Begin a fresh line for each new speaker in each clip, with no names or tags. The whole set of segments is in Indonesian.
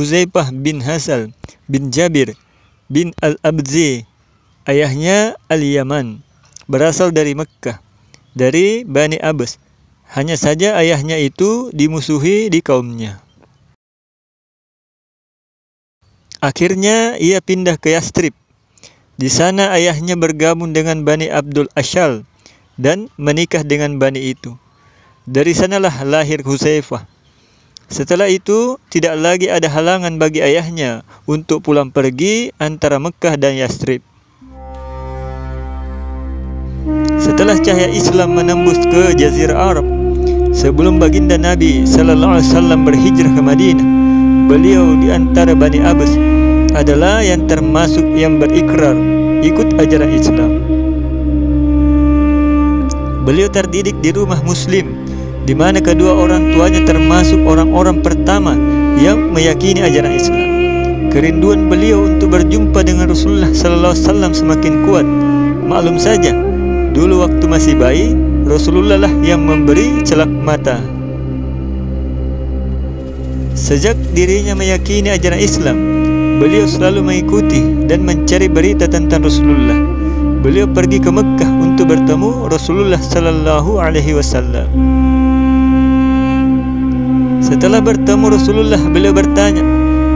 Uzaifah bin Hasal bin Jabir bin Al-Abzi, ayahnya Al-Yaman, berasal dari Mekkah, dari Bani Abbas. Hanya saja ayahnya itu dimusuhi di kaumnya. Akhirnya ia pindah ke Yastrib. Di sana ayahnya bergabung dengan Bani Abdul Ashal dan menikah dengan Bani itu. Dari sanalah lahir Huzaifah. Setelah itu, tidak lagi ada halangan bagi ayahnya untuk pulang pergi antara Mekkah dan Yastrib. Setelah cahaya Islam menembus ke Jazirah Arab, sebelum baginda Nabi sallallahu alaihi wasallam berhijrah ke Madinah, beliau di antara Bani Abbas adalah yang termasuk yang berikrar ikut ajaran Islam. Beliau terdidik di rumah Muslim, di mana kedua orang tuanya termasuk orang-orang pertama yang meyakini ajaran Islam. Kerinduan beliau untuk berjumpa dengan Rasulullah sallallahu alaihi wasallam semakin kuat. Maklum saja, dulu waktu masih bayi, Rasulullah lah yang memberi celak mata. Sejak dirinya meyakini ajaran Islam, beliau selalu mengikuti dan mencari berita tentang Rasulullah. Beliau pergi ke Mekkah untuk bertemu Rasulullah sallallahu alaihi wasallam. Setelah bertemu Rasulullah, beliau bertanya,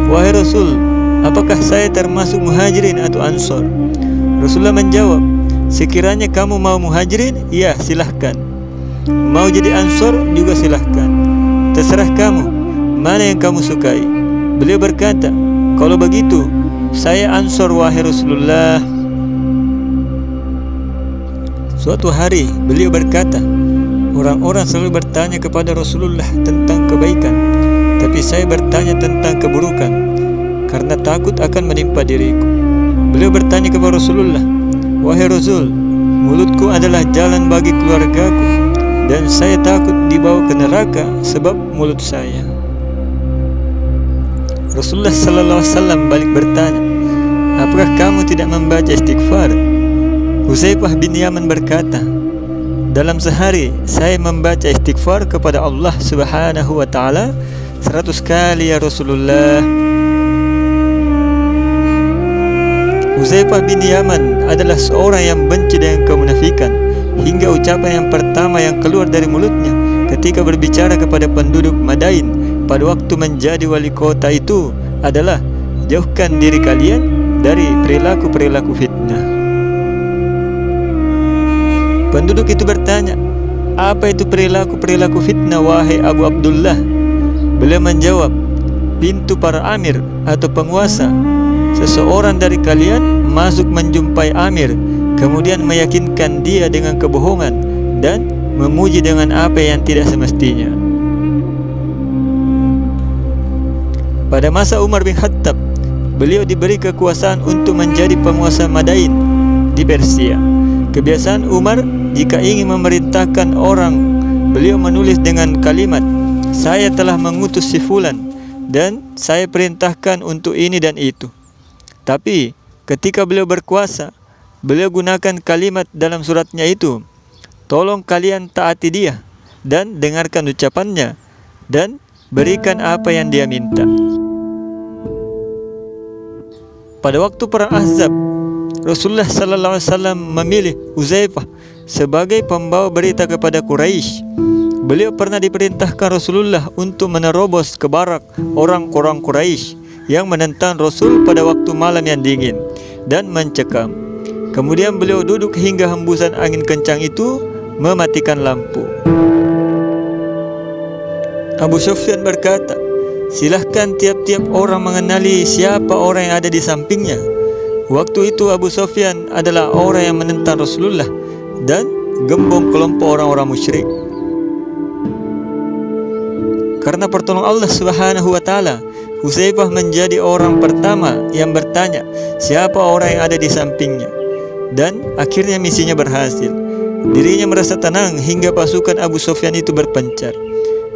"Wahai Rasul, apakah saya termasuk muhajirin atau ansor?" Rasulullah menjawab, "Sekiranya kamu mau muhajirin, ya silahkan. Mau jadi ansor juga silahkan. Terserah kamu, mana yang kamu sukai." Beliau berkata, "Kalau begitu, saya ansor wahai Rasulullah." Suatu hari beliau berkata, "Orang-orang selalu bertanya kepada Rasulullah tentang kebaikan, tapi saya bertanya tentang keburukan karena takut akan menimpa diriku." Beliau bertanya kepada Rasulullah, "Wahai Rasul, mulutku adalah jalan bagi keluargaku dan saya takut dibawa ke neraka sebab mulut saya." Rasulullah sallallahu alaihi wasallam balik bertanya, "Apakah kamu tidak membaca istighfar?" Huzaifah bin Yaman berkata, "Dalam sehari saya membaca istighfar kepada Allah Subhanahu wa taala 100 kali ya Rasulullah." Huzaifah bin Yaman adalah seorang yang benci dengan kemunafikan, hingga ucapan yang pertama yang keluar dari mulutnya ketika berbicara kepada penduduk Madain pada waktu menjadi wali kota itu adalah, "Jauhkan diri kalian dari perilaku-perilaku fitnah." Penduduk itu bertanya, "Apa itu perilaku-perilaku fitnah wahai Abu Abdullah?" Beliau menjawab, "Pintu para amir atau penguasa. Seseorang dari kalian masuk menjumpai amir, kemudian meyakinkan dia dengan kebohongan dan memuji dengan apa yang tidak semestinya." Pada masa Umar bin Khattab, beliau diberi kekuasaan untuk menjadi penguasa Madain di Persia. Kebiasaan Umar jika ingin memerintahkan orang, beliau menulis dengan kalimat, "Saya telah mengutus si fulan dan saya perintahkan untuk ini dan itu." Tapi ketika beliau berkuasa, beliau gunakan kalimat dalam suratnya itu, "Tolong kalian taati dia dan dengarkan ucapannya dan berikan apa yang dia minta." Pada waktu perang Ahzab, Rasulullah sallallahu alaihi wasallam memilih Huzaifah sebagai pembawa berita kepada Quraisy. Beliau pernah diperintahkan Rasulullah untuk menerobos ke barak orang-orang Quraisy yang menentang Rasul pada waktu malam yang dingin dan mencekam. Kemudian beliau duduk hingga hembusan angin kencang itu mematikan lampu. Abu Sufyan berkata, "Silahkan tiap-tiap orang mengenali siapa orang yang ada di sampingnya." Waktu itu Abu Sufyan adalah orang yang menentang Rasulullah dan gembong kelompok orang-orang musyrik. Karena pertolongan Allah Subhanahu wa taala, Huzaifah menjadi orang pertama yang bertanya siapa orang yang ada di sampingnya, dan akhirnya misinya berhasil. Dirinya merasa tenang hingga pasukan Abu Sufyan itu berpencar.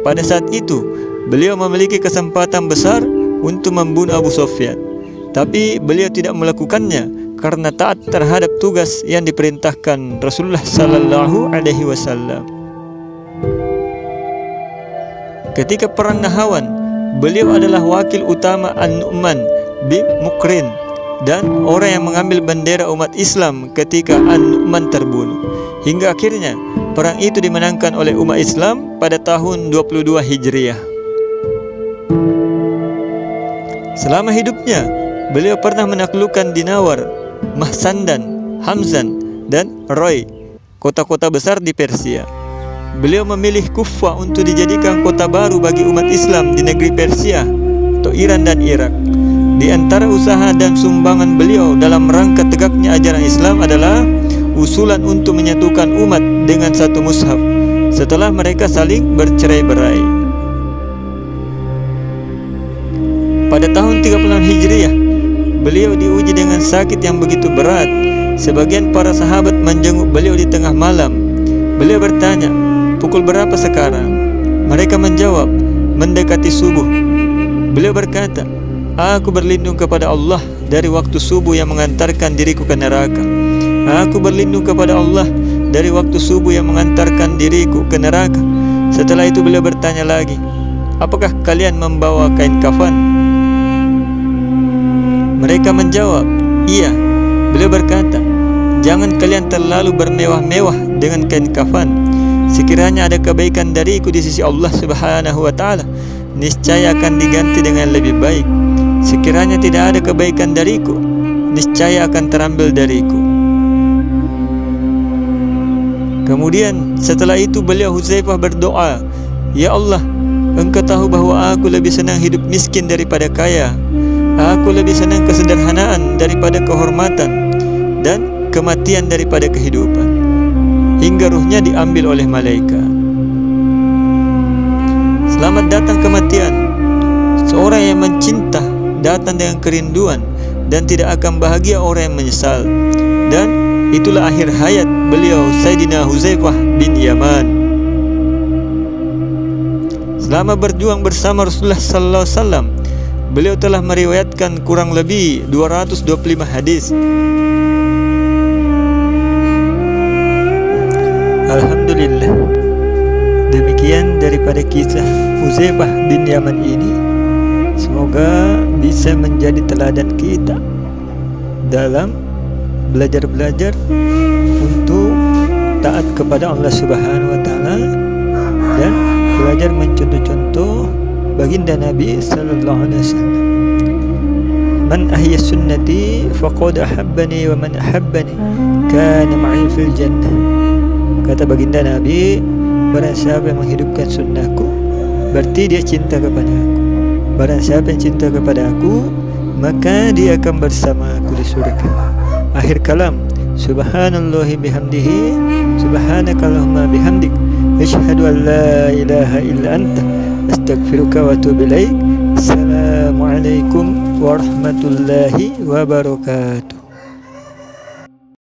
Pada saat itu beliau memiliki kesempatan besar untuk membunuh Abu Sufyan, tapi beliau tidak melakukannya karena taat terhadap tugas yang diperintahkan Rasulullah sallallahu alaihi wasallam. Ketika perang Nahawan, beliau adalah wakil utama An-Nu'man bin Muqrin dan orang yang mengambil bendera umat Islam ketika An-Nu'man terbunuh. Hingga akhirnya perang itu dimenangkan oleh umat Islam pada tahun 22 Hijriah. Selama hidupnya, beliau pernah menaklukkan Dinawar, Mahsandan, Hamzan, dan Roy, kota-kota besar di Persia. Beliau memilih Kufah untuk dijadikan kota baru bagi umat Islam di negeri Persia atau Iran dan Irak. Di antara usaha dan sumbangan beliau dalam rangka tegaknya ajaran Islam adalah usulan untuk menyatukan umat dengan satu mushaf setelah mereka saling bercerai-berai. Pada tahun 36 Hijriah, beliau diuji dengan sakit yang begitu berat. Sebagian para sahabat menjenguk beliau di tengah malam. Beliau bertanya, "Pukul berapa sekarang?" Mereka menjawab, "Mendekati subuh." Beliau berkata, "Aku berlindung kepada Allah dari waktu subuh yang mengantarkan diriku ke neraka. Aku berlindung kepada Allah dari waktu subuh yang mengantarkan diriku ke neraka." Setelah itu beliau bertanya lagi, "Apakah kalian membawa kain kafan?" Mereka menjawab, "Iya." Beliau berkata, "Jangan kalian terlalu bermewah-mewah dengan kain kafan. Sekiranya ada kebaikan dariku di sisi Allah Subhanahu wa ta'ala, niscaya akan diganti dengan lebih baik. Sekiranya tidak ada kebaikan dariku, niscaya akan terambil dariku." Kemudian setelah itu beliau Hudzaifah berdoa, "Ya Allah, Engkau tahu bahwa aku lebih senang hidup miskin daripada kaya. Aku lebih senang kesederhanaan daripada kehormatan dan kematian daripada kehidupan." Hingga ruhnya diambil oleh malaikat. Selamat datang kematian. Seorang yang mencinta datang dengan kerinduan dan tidak akan bahagia orang yang menyesal. Dan itulah akhir hayat beliau Sayyidina Hudzaifah bin Yaman. Selama berjuang bersama Rasulullah sallallahu alaihi wasallam, beliau telah meriwayatkan kurang lebih 225 hadis. Alhamdulillah. Demikian daripada kisah Hudzaifah bin Yaman ini. Semoga bisa menjadi teladan kita dalam belajar untuk taat kepada Allah Subhanahu wa taala dan belajar mencontoh-contoh baginda Nabi sallallahu alaihi wasallam. Man ahya sunnati faqad ahabbani wa man ahabbani kana ma'i fil jannah. Kata baginda Nabi, barang siapa yang menghidupkan sunnahku, berarti dia cinta kepada aku. Barang siapa yang cinta kepada aku, maka dia akan bersama aku di surga. Akhir kalam. Subhanallahi bihamdihi, subhanakallahumma bihamdik, asyhadu an la ilaha illa anta, astaghfiruka wa atubu ilaik. Assalamualaikum warahmatullahi wabarakatuh.